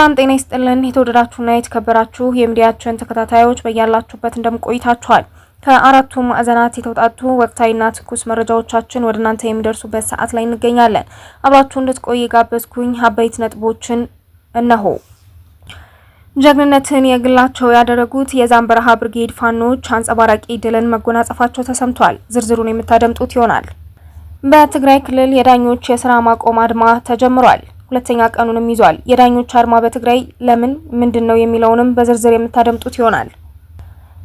ሰላም ጤና ይስጥልን የተወደዳችሁና የተከበራችሁ የሚዲያችን ተከታታዮች በያላችሁበት እንደምቆይታችኋል ከአራቱ ማዕዘናት የተውጣጡ ወቅታዊና ትኩስ መረጃዎቻችን ወደ እናንተ የሚደርሱበት ሰዓት ላይ እንገኛለን። አብራችሁ እንድትቆዩ ጋበዝኩኝ። አበይት ነጥቦችን እነሆ። ጀግንነትን የግላቸው ያደረጉት የዛምበረሃ ብርጌድ ፋኖች አንጸባራቂ ድልን መጎናጸፋቸው ተሰምቷል። ዝርዝሩን የምታደምጡት ይሆናል። በትግራይ ክልል የዳኞች የስራ ማቆም አድማ ተጀምሯል። ሁለተኛ ቀኑንም ይዟል። የዳኞች አድማ በትግራይ ለምን ምንድነው የሚለውንም በዝርዝር የምታደምጡት ይሆናል።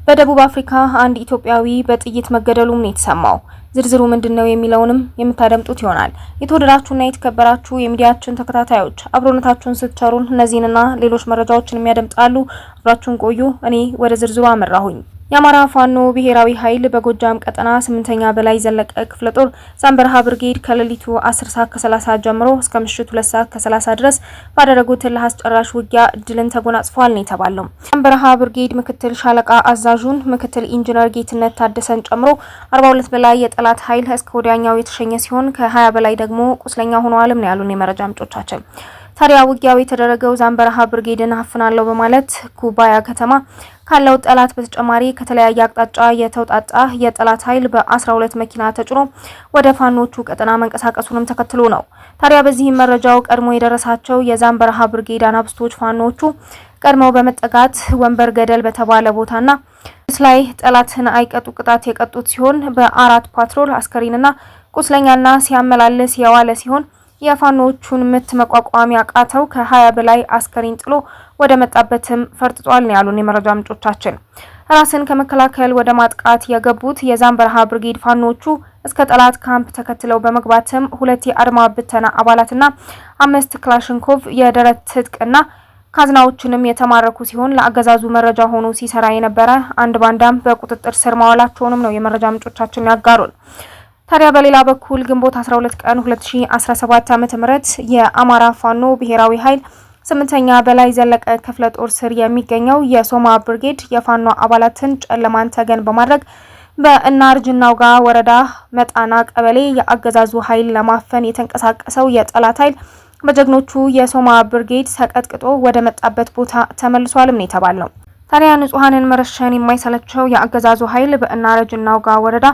በደቡብ አፍሪካ አንድ ኢትዮጵያዊ በጥይት መገደሉም ነው የተሰማው። ዝርዝሩ ምንድነው የሚለውንም የምታደምጡት ይሆናል። የተወደዳችሁና የተከበራችሁ የሚዲያችን ተከታታዮች አብሮነታችሁን ስትቸሩን እነዚህንና ሌሎች መረጃዎችን የሚያደምጣሉ። አብራችሁን ቆዩ። እኔ ወደ ዝርዝሩ አመራሁኝ። የአማራ ፋኖ ብሔራዊ ኃይል በጎጃም ቀጠና 8ኛ በላይ ዘለቀ ክፍለ ጦር ዛምበረሃ ብርጌድ ከሌሊቱ 10:30 ጀምሮ እስከ ምሽቱ 2:30 ድረስ ባደረጉት እልህ አስጨራሽ ውጊያ ድልን ተጎናጽፏል ነው የተባለው። ዛምበረሃ ብርጌድ ምክትል ሻለቃ አዛዡን ምክትል ኢንጂነር ጌትነት ታደሰን ጨምሮ 42 በላይ የጠላት ኃይል እስከ ወዲያኛው የተሸኘ ሲሆን ከ20 በላይ ደግሞ ቁስለኛ ሆነዋልም ነው ያሉን የመረጃ ምንጮቻችን። ታዲያ ውጊያው የተደረገው ዛምበረሃ ብርጌድን አፍናለሁ በማለት ኩባያ ከተማ ካለው ጠላት በተጨማሪ ከተለያየ አቅጣጫ የተውጣጣ የጠላት ኃይል በ12 መኪና ተጭኖ ወደ ፋኖቹ ቀጠና መንቀሳቀሱንም ተከትሎ ነው። ታዲያ በዚህም መረጃው ቀድሞ የደረሳቸው የዛምበረሃ ብርጌድ አናብስቶች ፋኖቹ ቀድመው በመጠጋት ወንበር ገደል በተባለ ቦታና ላይ ጠላትን አይቀጡ ቅጣት የቀጡት ሲሆን በአራት ፓትሮል አስከሬንና ቁስለኛና ሲያመላልስ የዋለ ሲሆን የፋኖቹን ምት መቋቋም ያቃተው ከ20 በላይ አስከሬን ጥሎ ወደ መጣበትም ፈርጥጧል ነው ያሉን የመረጃ ምንጮቻችን። ራስን ከመከላከል ወደ ማጥቃት የገቡት የዛምበረሃ ብርጌድ ፋኖቹ እስከ ጠላት ካምፕ ተከትለው በመግባትም 2 የአድማ ብተና አባላትና 5 ክላሽንኮቭ የደረት ትጥቅና ካዝናዎችንም የተማረኩ ሲሆን ለአገዛዙ መረጃ ሆኖ ሲሰራ የነበረ አንድ ባንዳም በቁጥጥር ስር ማዋላቸውንም ነው የመረጃ ምንጮቻችን ያጋሩን። ታዲያ በሌላ በኩል ግንቦት 12 ቀን 2017 ዓ.ም የአማራ ፋኖ ብሔራዊ ኃይል 8ኛ በላይ ዘለቀ ክፍለ ጦር ስር የሚገኘው የሶማ ብርጌድ የፋኖ አባላትን ጨለማን ተገን በማድረግ በእናርጅናውጋ ወረዳ መጣና ቀበሌ የአገዛዙ ኃይል ለማፈን የተንቀሳቀሰው የጠላት ኃይል በጀግኖቹ የሶማ ብርጌድ ሰቀጥቅጦ ወደ መጣበት ቦታ ተመልሷልም ነው የተባለው። ታዲያ ንጹሃንን መረሸን የማይሰለቸው የአገዛዙ ኃይል በእናርጅናውጋ ወረዳ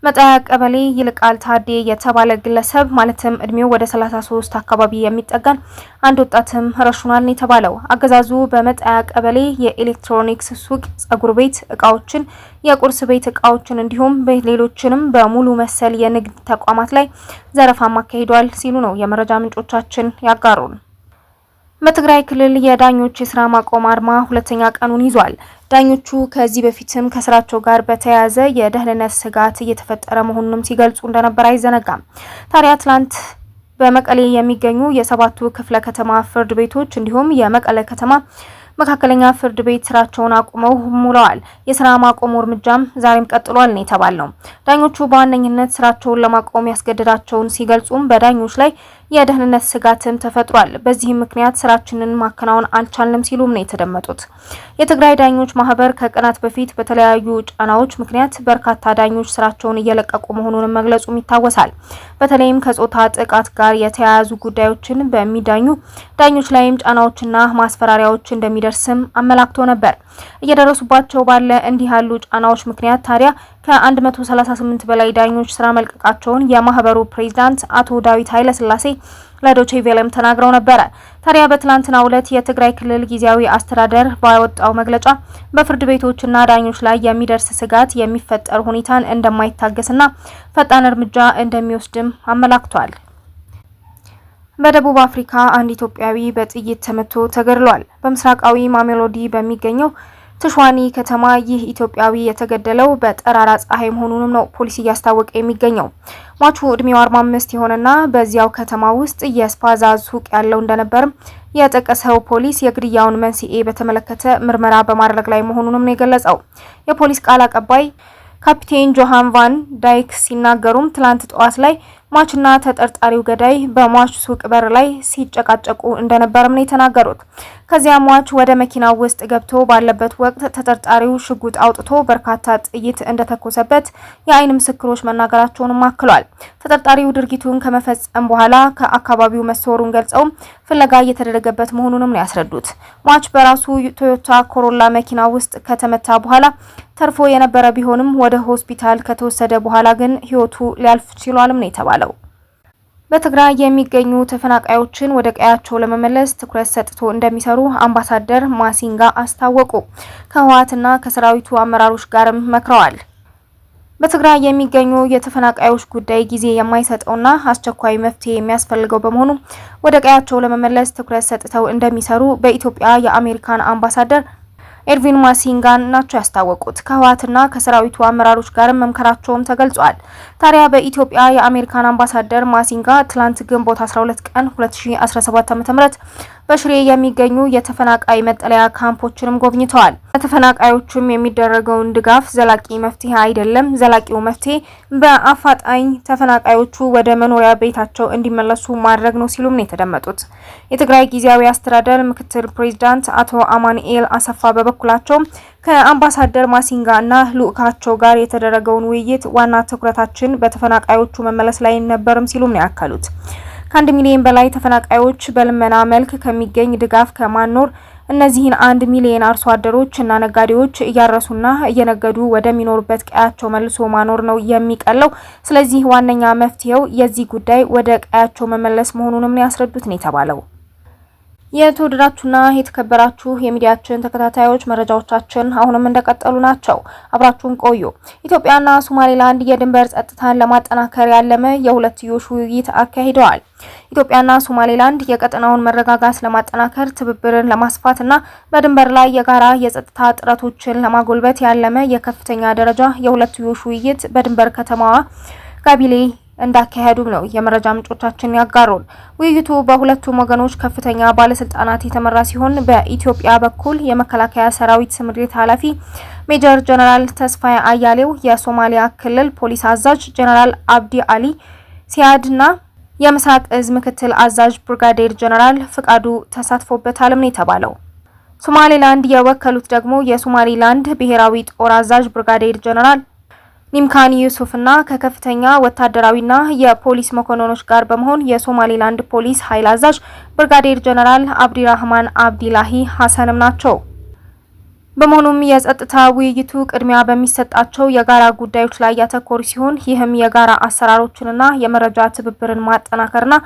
መጣያ ቀበሌ ይልቃል ታዴ የተባለ ግለሰብ ማለትም እድሜው ወደ 33 አካባቢ የሚጠጋን አንድ ወጣትም ረሽኗል ነው የተባለው። አገዛዙ በመጣያ ቀበሌ የኤሌክትሮኒክስ ሱቅ፣ ጸጉር ቤት እቃዎችን፣ የቁርስ ቤት እቃዎችን እንዲሁም ሌሎችንም በሙሉ መሰል የንግድ ተቋማት ላይ ዘረፋ ማካሂዷል ሲሉ ነው የመረጃ ምንጮቻችን ያጋሩን። በትግራይ ክልል የዳኞች የስራ ማቆም አድማ ሁለተኛ ቀኑን ይዟል። ዳኞቹ ከዚህ በፊትም ከስራቸው ጋር በተያያዘ የደህንነት ስጋት እየተፈጠረ መሆኑንም ሲገልጹ እንደነበር አይዘነጋም። ታዲያ ትላንት በመቀሌ የሚገኙ የሰባቱ ክፍለ ከተማ ፍርድ ቤቶች እንዲሁም የመቀሌ ከተማ መካከለኛ ፍርድ ቤት ስራቸውን አቁመው ሙለዋል። የስራ ማቆሙ እርምጃም ዛሬም ቀጥሏል ነው የተባለው። ዳኞቹ በዋነኝነት ስራቸውን ለማቆም ያስገደዳቸውን ሲገልጹም በዳኞች ላይ የደህንነት ስጋትም ተፈጥሯል፣ በዚህም ምክንያት ስራችንን ማከናወን አልቻልንም ሲሉም ነው የተደመጡት። የትግራይ ዳኞች ማህበር ከቀናት በፊት በተለያዩ ጫናዎች ምክንያት በርካታ ዳኞች ስራቸውን እየለቀቁ መሆኑን መግለጹም ይታወሳል። በተለይም ከጾታ ጥቃት ጋር የተያያዙ ጉዳዮችን በሚዳኙ ዳኞች ላይም ጫናዎችና ማስፈራሪያዎች እንደሚደርስም አመላክቶ ነበር። እየደረሱባቸው ባለ እንዲህ ያሉ ጫናዎች ምክንያት ታዲያ ከ138 በላይ ዳኞች ስራ መልቀቃቸውን የማህበሩ ፕሬዝዳንት አቶ ዳዊት ኃይለስላሴ ለዶቼ ቬለም ተናግረው ነበር። ታዲያ በትላንትናው ዕለት የትግራይ ክልል ጊዜያዊ አስተዳደር ባወጣው መግለጫ በፍርድ ቤቶችና ዳኞች ላይ የሚደርስ ስጋት የሚፈጠር ሁኔታን እንደማይታገስና ፈጣን እርምጃ እንደሚወስድም አመላክቷል። በደቡብ አፍሪካ አንድ ኢትዮጵያዊ በጥይት ተመቶ ተገድሏል። በምስራቃዊ ማሜሎዲ በሚገኘው ትሿኒ ከተማ ይህ ኢትዮጵያዊ የተገደለው በጠራራ ፀሐይ መሆኑንም ነው ፖሊስ እያስታወቀ የሚገኘው። ሟቹ እድሜው 45 የሆነና በዚያው ከተማ ውስጥ የስፓዛ ሱቅ ያለው እንደነበርም የጠቀሰው ፖሊስ የግድያውን መንስኤ በተመለከተ ምርመራ በማድረግ ላይ መሆኑንም ነው የገለጸው። የፖሊስ ቃል አቀባይ ካፒቴን ጆሃን ቫን ዳይክ ሲናገሩም ትላንት ጠዋት ላይ ሟችና ተጠርጣሪው ገዳይ በሟች ሱቅ በር ላይ ሲጨቃጨቁ እንደነበርም ነው የተናገሩት። ከዚያ ሟች ወደ መኪናው ውስጥ ገብቶ ባለበት ወቅት ተጠርጣሪው ሽጉጥ አውጥቶ በርካታ ጥይት እንደተኮሰበት የአይን ምስክሮች መናገራቸውንም አክሏል። ተጠርጣሪው ድርጊቱን ከመፈጸም በኋላ ከአካባቢው መሰወሩን ገልጸው ፍለጋ እየተደረገበት መሆኑንም ነው ያስረዱት። ሟች በራሱ ቶዮታ ኮሮላ መኪና ውስጥ ከተመታ በኋላ ተርፎ የነበረ ቢሆንም ወደ ሆስፒታል ከተወሰደ በኋላ ግን ህይወቱ ሊያልፍ ችሏልም ነው የተባለው። በትግራይ የሚገኙ ተፈናቃዮችን ወደ ቀያቸው ለመመለስ ትኩረት ሰጥቶ እንደሚሰሩ አምባሳደር ማሲንጋ አስታወቁ። ከህወሓትና ከሰራዊቱ አመራሮች ጋርም መክረዋል። በትግራይ የሚገኙ የተፈናቃዮች ጉዳይ ጊዜ የማይሰጠውና አስቸኳይ መፍትሄ የሚያስፈልገው በመሆኑ ወደ ቀያቸው ለመመለስ ትኩረት ሰጥተው እንደሚሰሩ በኢትዮጵያ የአሜሪካን አምባሳደር ኤርቪን ማሲንጋን ናቸው ያስታወቁት። ከህወሓትና ከሰራዊቱ አመራሮች ጋር መምከራቸውም ተገልጿል። ታዲያ በኢትዮጵያ የአሜሪካን አምባሳደር ማሲንጋ ትላንት ግንቦት 12 ቀን 2017 ዓ.ም በሽሬ የሚገኙ የተፈናቃይ መጠለያ ካምፖችንም ጎብኝተዋል። ለተፈናቃዮቹም የሚደረገውን ድጋፍ ዘላቂ መፍትሄ አይደለም፣ ዘላቂው መፍትሄ በአፋጣኝ ተፈናቃዮቹ ወደ መኖሪያ ቤታቸው እንዲመለሱ ማድረግ ነው ሲሉም ነው የተደመጡት። የትግራይ ጊዜያዊ አስተዳደር ምክትል ፕሬዝዳንት አቶ አማኑኤል አሰፋ በበኩላቸው ከአምባሳደር ማሲንጋ እና ልኡካቸው ጋር የተደረገውን ውይይት ዋና ትኩረታችን በተፈናቃዮቹ መመለስ ላይ ነበርም ሲሉም ነው ያከሉት። ከ1 ሚሊዮን በላይ ተፈናቃዮች በልመና መልክ ከሚገኝ ድጋፍ ከማኖር እነዚህን 1 ሚሊዮን አርሶ አደሮች እና ነጋዴዎች እያረሱና እየነገዱ ወደሚኖሩበት ቀያቸው መልሶ ማኖር ነው የሚቀለው። ስለዚህ ዋነኛ መፍትሄው የዚህ ጉዳይ ወደ ቀያቸው መመለስ መሆኑንም ያስረዱት ነው የተባለው። የተወደዳችሁና የተከበራችሁ የሚዲያችን ተከታታዮች መረጃዎቻችን አሁንም እንደቀጠሉ ናቸው። አብራችሁን ቆዩ። ኢትዮጵያና ሶማሌላንድ የድንበር ጸጥታን ለማጠናከር ያለመ የሁለትዮሽ ውይይት አካሂደዋል። ኢትዮጵያና ሶማሌላንድ የቀጠናውን መረጋጋት ለማጠናከር ትብብርን ለማስፋትና በድንበር ላይ የጋራ የጸጥታ ጥረቶችን ለማጎልበት ያለመ የከፍተኛ ደረጃ የሁለትዮሽ ውይይት በድንበር ከተማዋ ጋቢሌ እንዳካሄዱም ነው የመረጃ ምንጮቻችን ያጋሩን። ውይይቱ በሁለቱም ወገኖች ከፍተኛ ባለስልጣናት የተመራ ሲሆን በኢትዮጵያ በኩል የመከላከያ ሰራዊት ስምሪት ኃላፊ ሜጀር ጀነራል ተስፋዬ አያሌው፣ የሶማሊያ ክልል ፖሊስ አዛዥ ጀነራል አብዲ አሊ ሲያድና የምስራቅ እዝ ምክትል አዛዥ ብርጋዴር ጀነራል ፍቃዱ ተሳትፎበታልም ነው የተባለው። ሶማሌላንድ የወከሉት ደግሞ የሶማሌላንድ ብሔራዊ ጦር አዛዥ ብርጋዴር ጀነራል ኒምካኒ ዩሱፍና ከከፍተኛ ወታደራዊና የፖሊስ መኮንኖች ጋር በመሆን የሶማሌላንድ ፖሊስ ኃይል አዛዥ ብርጋዴር ጀነራል አብዲራህማን አብዲላሂ ሐሰንም ናቸው። በመሆኑም የጸጥታ ውይይቱ ቅድሚያ በሚሰጣቸው የጋራ ጉዳዮች ላይ ያተኮረ ሲሆን ይህም የጋራ አሰራሮችንና የመረጃ ትብብርን ማጠናከርና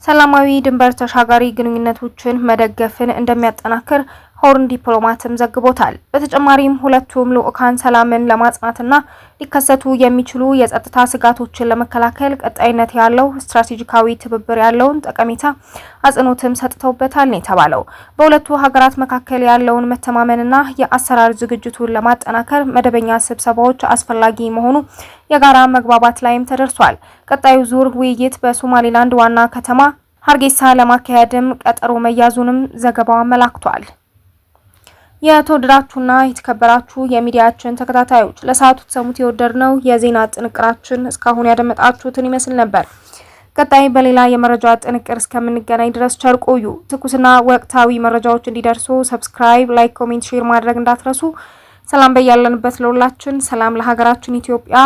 ሰላማዊ ድንበር ተሻጋሪ ግንኙነቶችን መደገፍን እንደሚያጠናክር ሆርን ዲፕሎማትም ዘግቦታል። በተጨማሪም ሁለቱም ልኡካን ሰላምን ለማጽናትና ሊከሰቱ የሚችሉ የጸጥታ ስጋቶችን ለመከላከል ቀጣይነት ያለው ስትራቴጂካዊ ትብብር ያለውን ጠቀሜታ አጽንኦትም ሰጥተውበታል ነው የተባለው። በሁለቱ ሀገራት መካከል ያለውን መተማመንና የአሰራር ዝግጅቱን ለማጠናከር መደበኛ ስብሰባዎች አስፈላጊ መሆኑ የጋራ መግባባት ላይም ተደርሷል። ቀጣዩ ዙር ውይይት በሶማሌላንድ ዋና ከተማ ሀርጌሳ ለማካሄድም ቀጠሮ መያዙንም ዘገባው አመላክቷል። የተወደዳችሁና የተከበራችሁ የሚዲያችን ተከታታዮች ለሰዓቱ ተሰሙት የወደድነው የዜና ጥንቅራችን እስካሁን ያደመጣችሁትን ይመስል ነበር። ቀጣይ በሌላ የመረጃ ጥንቅር እስከምንገናኝ ድረስ ቸር ቆዩ። ትኩስና ወቅታዊ መረጃዎች እንዲደርሱ ሰብስክራይብ፣ ላይክ፣ ኮሜንት፣ ሼር ማድረግ እንዳትረሱ። ሰላም በያለንበት ለሁላችን። ሰላም ለሀገራችን ኢትዮጵያ።